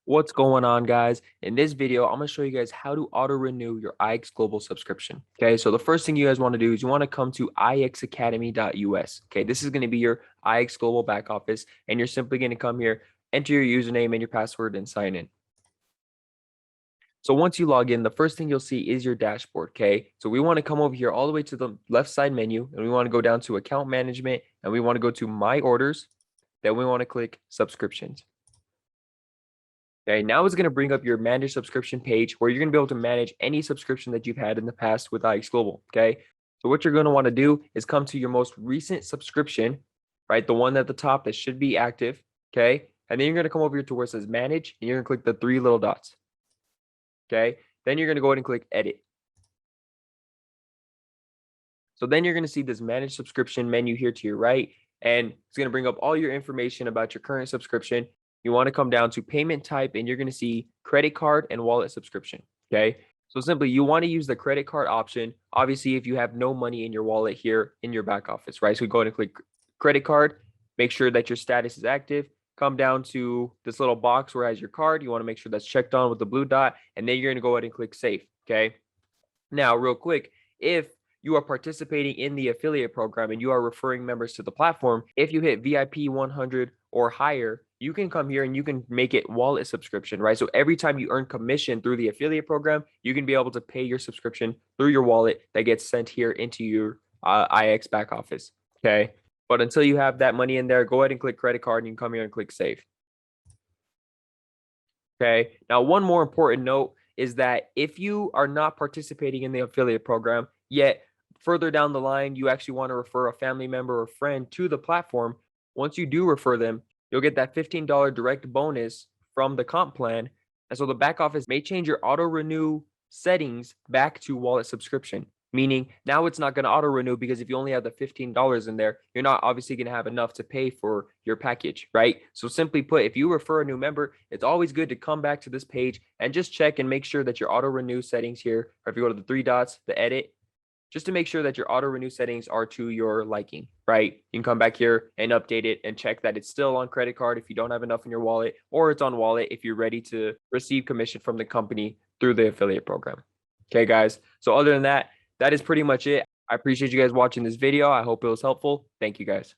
What's going on, guys? In this video, I'm going to show you guys how to auto renew your IX Global subscription. Okay, so the first thing you guys want to do is you want to come to ixacademy.us. Okay, this is going to be your IX Global back office, and you're simply going to come here, enter your username and your password, and sign in. So once you log in, the first thing you'll see is your dashboard. Okay, so we want to come over here all the way to the left side menu, and we want to go down to account management, and we want to go to my orders. Then we want to click subscriptions. Okay, now it's going to bring up your manage subscription page where you're going to be able to manage any subscription that you've had in the past with IX Global. Okay, so what you're going to want to do is come to your most recent subscription, right? The one at the top that should be active. Okay, and then you're going to come over here to where it says manage, and you're going to click the three little dots. Okay, then you're going to go ahead and click edit. So then you're going to see this manage subscription menu here to your right, and it's going to bring up all your information about your current subscription. You want to come down to payment type, and you're going to see credit card and wallet subscription. Okay, so simply you want to use the credit card option. Obviously, if you have no money in your wallet here in your back office, right? So go ahead and click credit card, make sure that your status is active. Come down to this little box where it has your card. You want to make sure that's checked on with the blue dot, and then you're going to go ahead and click save. Okay, now real quick, if you are participating in the affiliate program and you are referring members to the platform, if you hit VIP 100 or higher, you can come here and you can make it wallet subscription, right? So every time you earn commission through the affiliate program, you can be able to pay your subscription through your wallet that gets sent here into your IX back office. Okay. But until you have that money in there, go ahead and click credit card and you can come here and click save. Okay. Now, one more important note is that if you are not participating in the affiliate program, yet further down the line, you actually want to refer a family member or friend to the platform, once you do refer them, you'll get that $15 direct bonus from the comp plan. And so the back office may change your auto renew settings back to wallet subscription, meaning now it's not going to auto renew because if you only have the $15 in there, you're not obviously going to have enough to pay for your package, right? So simply put, if you refer a new member, it's always good to come back to this page and just check and make sure that your auto renew settings here, or if you go to the three dots, the edit, just to make sure that your auto renew settings are to your liking, right? You can come back here and update it and check that it's still on credit card if you don't have enough in your wallet, or it's on wallet if you're ready to receive commission from the company through the affiliate program. Okay, guys. So other than that, that is pretty much it. I appreciate you guys watching this video. I hope it was helpful. Thank you, guys.